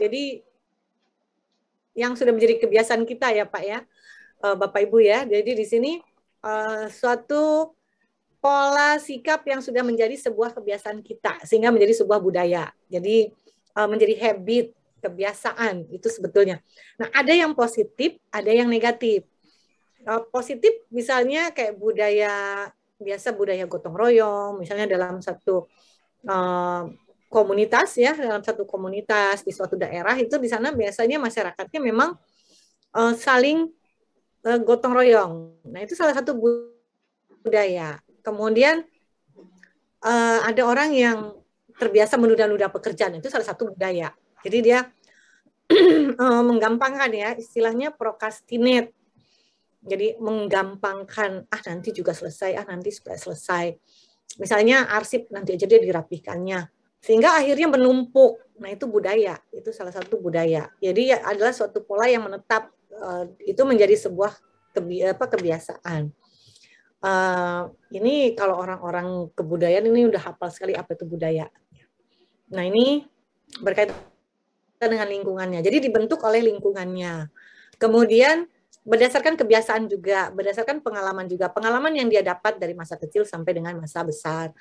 Jadi yang sudah menjadi kebiasaan kita ya Pak ya, Bapak Ibu ya. Jadi di sini suatu pola sikap yang sudah menjadi sebuah kebiasaan kita sehingga menjadi sebuah budaya. Jadi menjadi habit, kebiasaan itu sebetulnya. Nah, ada yang positif, ada yang negatif. Positif misalnya kayak budaya biasa, budaya gotong royong, misalnya dalam satu komunitas ya, dalam satu komunitas di suatu daerah itu di sana biasanya masyarakatnya memang saling gotong royong. Nah, itu salah satu budaya. Kemudian ada orang yang terbiasa menunda-nunda pekerjaan, itu salah satu budaya. Jadi dia menggampangkan ya, istilahnya procrastinate. Jadi menggampangkan, nanti juga selesai, nanti sudah selesai. Misalnya arsip nanti aja dia dirapihkannya. Sehingga akhirnya menumpuk. Nah, itu budaya, itu salah satu budaya. Jadi ya, adalah suatu pola yang menetap, itu menjadi sebuah kebiasaan. Ini kalau orang-orang kebudayaan ini udah hafal sekali apa itu budaya. Nah, ini berkaitan dengan lingkungannya. Jadi dibentuk oleh lingkungannya. Kemudian berdasarkan kebiasaan juga, berdasarkan pengalaman juga. Pengalaman yang dia dapat dari masa kecil sampai dengan masa besar.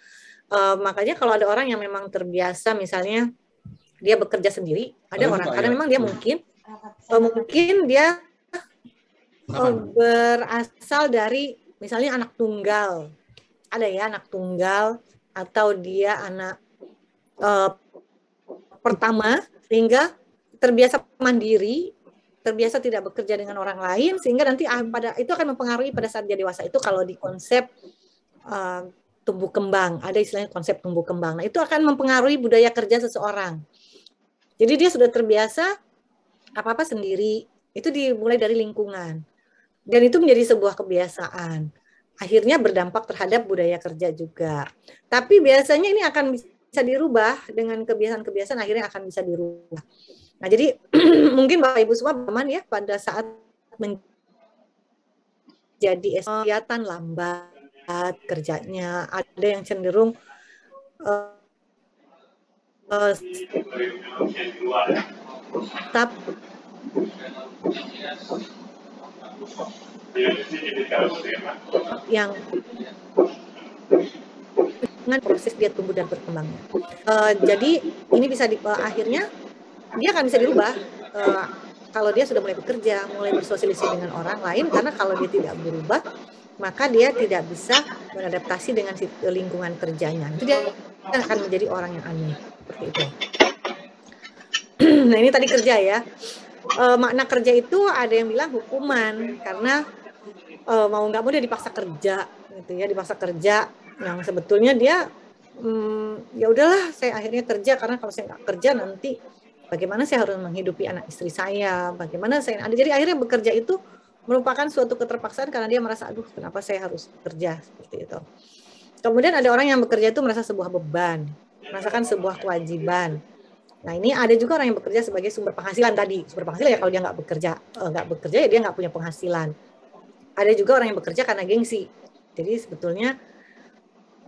Makanya kalau ada orang yang memang terbiasa, misalnya dia bekerja sendiri, ada orang karena memang dia mungkin dia berasal dari misalnya anak tunggal, ada ya anak tunggal, atau dia anak pertama, sehingga terbiasa mandiri, terbiasa tidak bekerja dengan orang lain, sehingga nanti itu akan mempengaruhi pada saat dia dewasa. Itu kalau di konsep tumbuh kembang, ada istilahnya konsep tumbuh kembang. Nah, itu akan mempengaruhi budaya kerja seseorang. Jadi dia sudah terbiasa apa-apa sendiri, itu dimulai dari lingkungan. Dan itu menjadi sebuah kebiasaan. Akhirnya berdampak terhadap budaya kerja juga. Tapi biasanya ini akan bisa dirubah dengan kebiasaan-kebiasaan, akhirnya akan bisa dirubah. Nah, jadi mungkin Bapak Ibu semua aman ya pada saat menjadi kelihatan lambat kerjanya, ada yang cenderung tetap yang dengan proses dia tumbuh dan berkembangnya. Jadi ini bisa akhirnya dia akan bisa dirubah kalau dia sudah mulai bekerja, mulai bersosialisasi dengan orang lain, karena kalau dia tidak berubah, maka dia tidak bisa beradaptasi dengan lingkungan kerjanya. Itu dia akan menjadi orang yang aneh, seperti itu. Nah, ini tadi kerja ya. Makna kerja itu ada yang bilang hukuman, karena mau nggak mau dia dipaksa kerja, gitu ya, dipaksa kerja. Yang sebetulnya dia ya udahlah, saya akhirnya kerja karena kalau saya nggak kerja nanti bagaimana saya harus menghidupi anak istri saya, bagaimana saya ada. Jadi akhirnya bekerja itu merupakan suatu keterpaksaan karena dia merasa aduh kenapa saya harus bekerja, seperti itu. Kemudian ada orang yang bekerja itu merasa sebuah beban, merasakan sebuah kewajiban. Nah, ini ada juga orang yang bekerja sebagai sumber penghasilan tadi. Sumber penghasilan ya kalau dia nggak bekerja ya dia nggak punya penghasilan. Ada juga orang yang bekerja karena gengsi. Jadi sebetulnya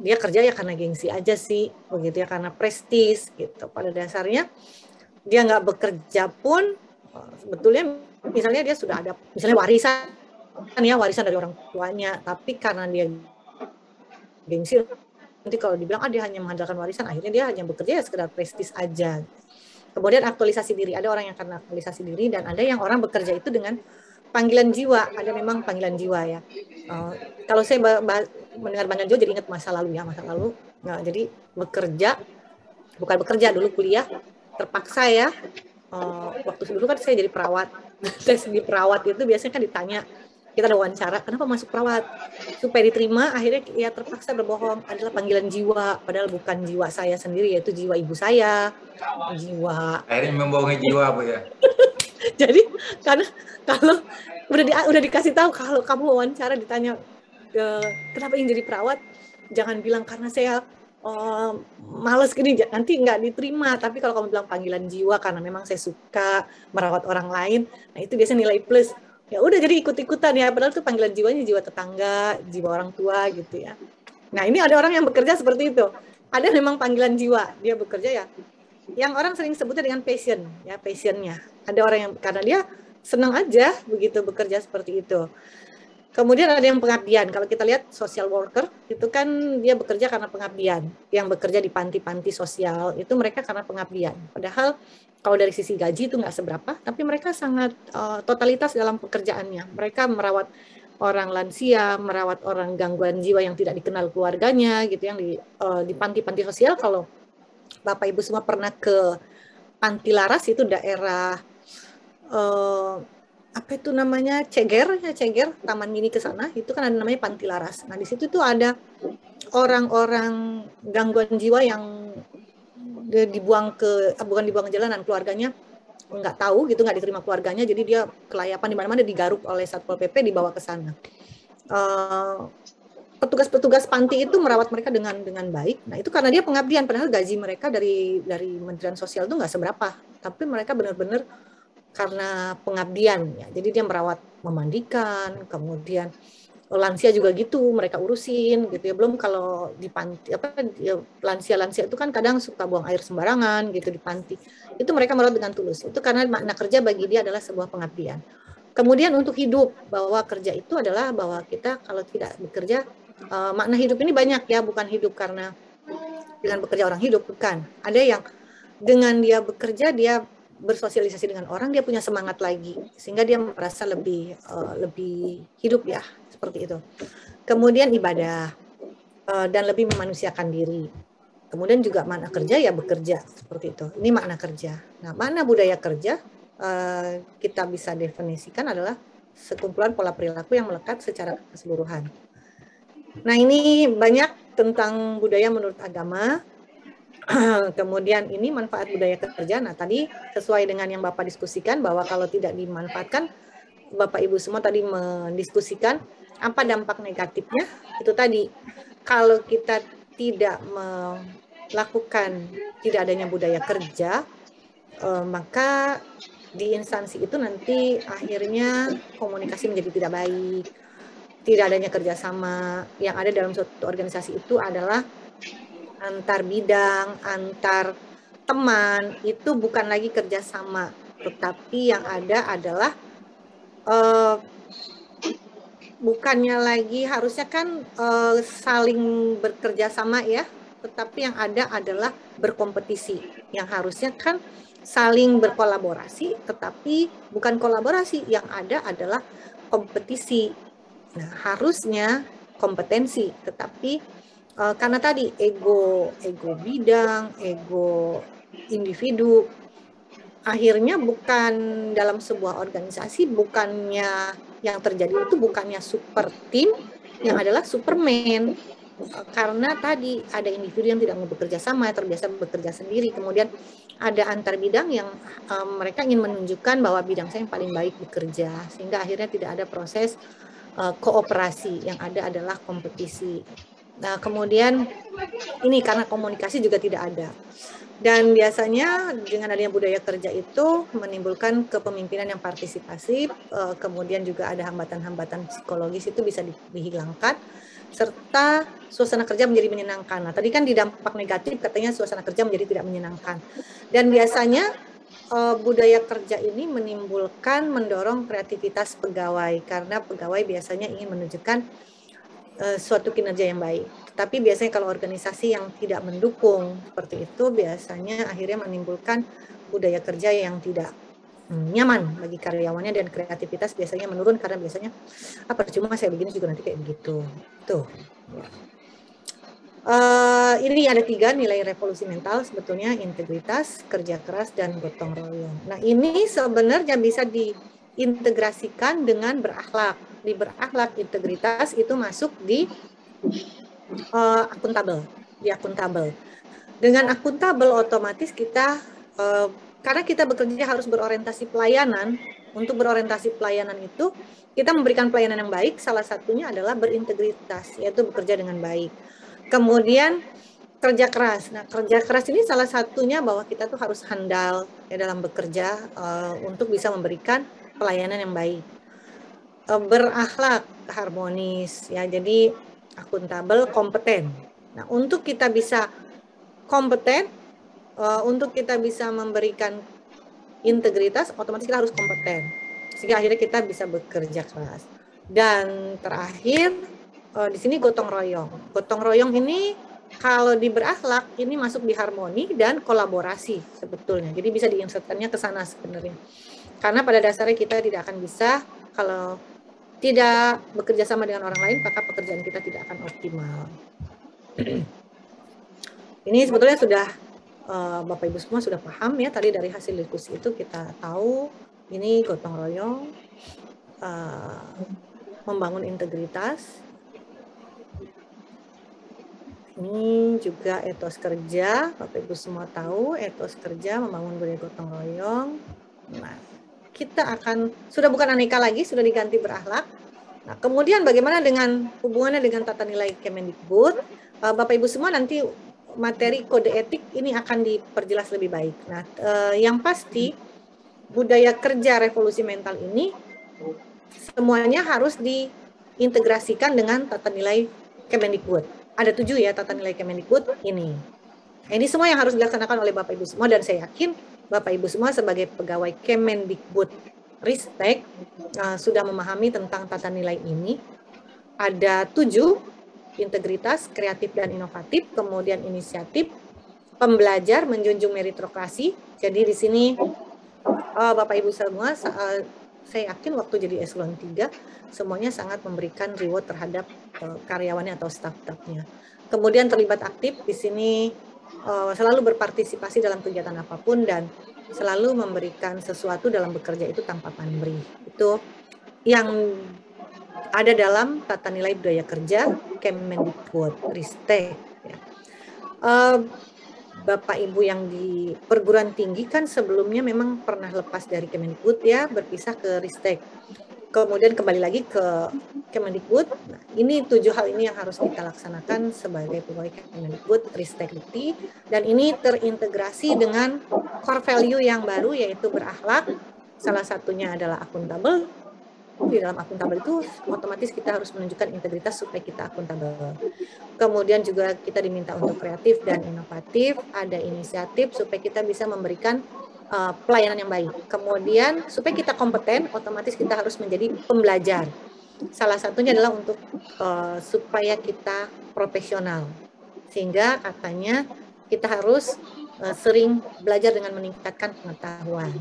dia kerja ya karena gengsi aja sih, begitu ya, karena prestis gitu. Pada dasarnya dia nggak bekerja pun sebetulnya misalnya dia sudah ada misalnya warisan dari orang tuanya, tapi karena dia gengsi nanti kalau dibilang dia hanya mengandalkan warisan, akhirnya dia hanya bekerja ya sekedar prestis aja. Kemudian aktualisasi diri, ada orang yang karena aktualisasi diri dan ada yang orang bekerja itu dengan panggilan jiwa, ada memang panggilan jiwa ya. Kalau saya mendengar panggilan jiwa jadi ingat masa lalu ya, masa lalu. Nah, jadi bukan bekerja dulu kuliah, terpaksa ya. Waktu dulu kan saya jadi perawat, tes di perawat itu biasanya kan ditanya, kita ada wawancara, kenapa masuk perawat? Supaya diterima, akhirnya ya terpaksa berbohong, adalah panggilan jiwa, padahal bukan jiwa saya sendiri, yaitu jiwa ibu saya, jiwa. Akhirnya membohongi jiwa, Bu ya. Jadi karena kalau udah dikasih tahu kalau kamu wawancara ditanya kenapa ingin jadi perawat, jangan bilang karena saya males gini, nanti nggak diterima. Tapi kalau kamu bilang panggilan jiwa karena memang saya suka merawat orang lain, nah itu biasanya nilai plus. Ya udah jadi ikut-ikutan ya, padahal itu panggilan jiwanya jiwa tetangga, jiwa orang tua gitu ya. Nah, ini ada orang yang bekerja seperti itu. Ada memang panggilan jiwa, dia bekerja ya yang orang sering sebutnya dengan passion, ya passionnya. Ada orang yang karena dia senang aja begitu bekerja seperti itu. Kemudian ada yang pengabdian. Kalau kita lihat social worker itu kan dia bekerja karena pengabdian. Yang bekerja di panti-panti sosial itu mereka karena pengabdian. Padahal kalau dari sisi gaji itu nggak seberapa, tapi mereka sangat totalitas dalam pekerjaannya. Mereka merawat orang lansia, merawat orang gangguan jiwa yang tidak dikenal keluarganya, gitu yang di panti-panti sosial. Kalau Bapak Ibu semua pernah ke Panti Laras itu daerah apa itu namanya Ceger ya Ceger Taman Mini ke sana itu kan ada namanya Panti Laras. Nah di situ tuh ada orang-orang gangguan jiwa yang dibuang ke bukan dibuang ke jalanan, keluarganya nggak tahu gitu, nggak diterima keluarganya, jadi dia kelayapan di mana-mana, digaruk oleh Satpol PP dibawa ke sana. Petugas-petugas panti itu merawat mereka dengan baik. Nah itu karena dia pengabdian, padahal gaji mereka dari Kementerian Sosial itu nggak seberapa, tapi mereka benar-benar karena pengabdian ya. Jadi dia merawat, memandikan, kemudian lansia juga gitu mereka urusin gitu ya. Belum kalau di panti apa ya, lansia-lansia itu kan kadang suka buang air sembarangan gitu di panti. Itu mereka merawat dengan tulus. Itu karena makna kerja bagi dia adalah sebuah pengabdian. Kemudian untuk hidup, bahwa kerja itu adalah bahwa kita kalau tidak bekerja, makna hidup ini banyak ya, bukan hidup karena dengan bekerja orang hidup, bukan. Ada yang dengan dia bekerja dia bersosialisasi dengan orang, dia punya semangat lagi sehingga dia merasa lebih hidup ya, seperti itu. Kemudian ibadah dan lebih memanusiakan diri. Kemudian juga makna kerja ya bekerja, seperti itu. Ini makna kerja. Nah, makna budaya kerja kita bisa definisikan adalah sekumpulan pola perilaku yang melekat secara keseluruhan. Nah, ini banyak tentang budaya menurut agama. Kemudian ini manfaat budaya kerja. Nah, tadi sesuai dengan yang Bapak diskusikan bahwa kalau tidak dimanfaatkan, Bapak Ibu semua tadi mendiskusikan apa dampak negatifnya. Itu tadi, kalau kita tidak melakukan tidak adanya budaya kerja, maka di instansi itu nanti akhirnya komunikasi menjadi tidak baik, tidak adanya kerjasama. Yang ada dalam suatu organisasi itu adalah antar bidang, antar teman, itu bukan lagi kerjasama, tetapi yang ada adalah bukannya lagi harusnya kan saling bekerja sama ya, tetapi yang ada adalah berkompetisi. Yang harusnya kan saling berkolaborasi, tetapi bukan kolaborasi, yang ada adalah kompetisi. Nah, harusnya kompetensi, tetapi karena tadi ego bidang, ego individu, akhirnya bukan dalam sebuah organisasi, bukannya yang terjadi itu bukannya super tim, yang adalah superman. Karena tadi ada individu yang tidak mau bekerja sama, terbiasa bekerja sendiri, kemudian ada antar bidang yang mereka ingin menunjukkan bahwa bidang saya yang paling baik bekerja, sehingga akhirnya tidak ada proses kooperasi, yang ada adalah kompetisi. Nah, kemudian ini karena komunikasi juga tidak ada. Dan biasanya dengan adanya budaya kerja itu menimbulkan kepemimpinan yang partisipasif, kemudian juga ada hambatan-hambatan psikologis itu bisa dihilangkan, serta suasana kerja menjadi menyenangkan. Nah, tadi kan di dampak negatif katanya suasana kerja menjadi tidak menyenangkan. Dan biasanya budaya kerja ini mendorong kreativitas pegawai, karena pegawai biasanya ingin menunjukkan suatu kinerja yang baik. Tapi biasanya kalau organisasi yang tidak mendukung seperti itu, biasanya akhirnya menimbulkan budaya kerja yang tidak nyaman bagi karyawannya, dan kreativitas biasanya menurun karena biasanya percuma saya begini juga nanti kayak begitu. Tuh. Ini ada 3 nilai revolusi mental sebetulnya: integritas, kerja keras, dan gotong royong. Nah, ini sebenarnya bisa diintegrasikan dengan berakhlak. Di berakhlak, integritas itu masuk di akuntabel. Di akuntabel. Dengan akuntabel otomatis kita karena kita bekerja harus berorientasi pelayanan. Untuk berorientasi pelayanan itu kita memberikan pelayanan yang baik, salah satunya adalah berintegritas, yaitu bekerja dengan baik. Kemudian kerja keras. Nah, kerja keras ini salah satunya bahwa kita tuh harus handal ya dalam bekerja untuk bisa memberikan pelayanan yang baik. Berakhlak, harmonis ya. Jadi akuntabel, kompeten. Nah, untuk kita bisa kompeten, untuk kita bisa memberikan integritas, otomatis kita harus kompeten. Sehingga akhirnya kita bisa bekerja keras. Dan terakhir, di sini gotong royong. Gotong royong ini kalau di berakhlak, ini masuk di harmoni dan kolaborasi sebetulnya. Jadi bisa diinsertkannya ke sana sebenarnya. Karena pada dasarnya kita tidak akan bisa kalau tidak bekerja sama dengan orang lain, maka pekerjaan kita tidak akan optimal. Ini sebetulnya sudah Bapak Ibu semua sudah paham ya, tadi dari hasil diskusi itu kita tahu ini gotong royong, membangun integritas, ini juga etos kerja, Bapak Ibu semua tahu etos kerja, membangun budaya gotong royong. Nah, kita akan, sudah bukan aneka lagi, sudah diganti berakhlak. Nah, kemudian bagaimana dengan hubungannya dengan tata nilai Kemendikbud? Bapak Ibu semua nanti materi kode etik ini akan diperjelas lebih baik. Nah, yang pasti budaya kerja revolusi mental ini semuanya harus diintegrasikan dengan tata nilai Kemendikbud. Ada 7 ya tata nilai Kemendikbud ini. Nah, ini semua yang harus dilaksanakan oleh Bapak Ibu semua, dan saya yakin Bapak Ibu semua sebagai pegawai Kemendikbud Ristek sudah memahami tentang tata nilai ini. Ada 7, integritas, kreatif dan inovatif, kemudian inisiatif, pembelajar, menjunjung meritokrasi. Jadi di sini Bapak Ibu semua, saya yakin waktu jadi eselon 3 semuanya sangat memberikan reward terhadap karyawannya atau staf-stafnya. Kemudian terlibat aktif di sini, selalu berpartisipasi dalam kegiatan apapun dan selalu memberikan sesuatu dalam bekerja itu tanpa pamrih. Itu yang ada dalam tata nilai budaya kerja Kemendikbud Ristek. Bapak Ibu yang di perguruan tinggi kan sebelumnya memang pernah lepas dari Kemendikbud ya, berpisah ke Ristek. Kemudian kembali lagi ke Kemendikbud. Nah, ini 7 hal ini yang harus kita laksanakan sebagai pegawai Kemendikbud Ristek Dikti, dan ini terintegrasi dengan core value yang baru yaitu berakhlak. Salah satunya adalah akuntabel. Di dalam akuntabel itu otomatis kita harus menunjukkan integritas supaya kita akuntabel. Kemudian juga kita diminta untuk kreatif dan inovatif, ada inisiatif supaya kita bisa memberikan pelayanan yang baik. Kemudian supaya kita kompeten, otomatis kita harus menjadi pembelajar. Salah satunya adalah untuk supaya kita profesional. Sehingga katanya kita harus sering belajar dengan meningkatkan pengetahuan.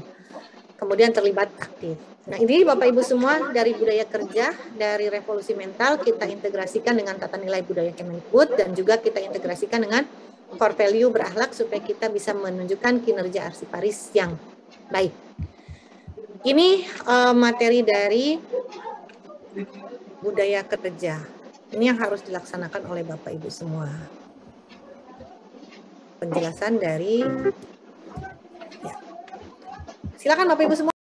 Kemudian terlibat aktif. Nah, ini Bapak Ibu semua dari budaya kerja, dari revolusi mental kita integrasikan dengan tata nilai budaya Kemendikbud dan juga kita integrasikan dengan core value berakhlak supaya kita bisa menunjukkan kinerja arsiparis yang baik. Ini materi dari budaya kerja. Ini yang harus dilaksanakan oleh Bapak Ibu semua. Penjelasan dari ya. Silakan Bapak Ibu semua.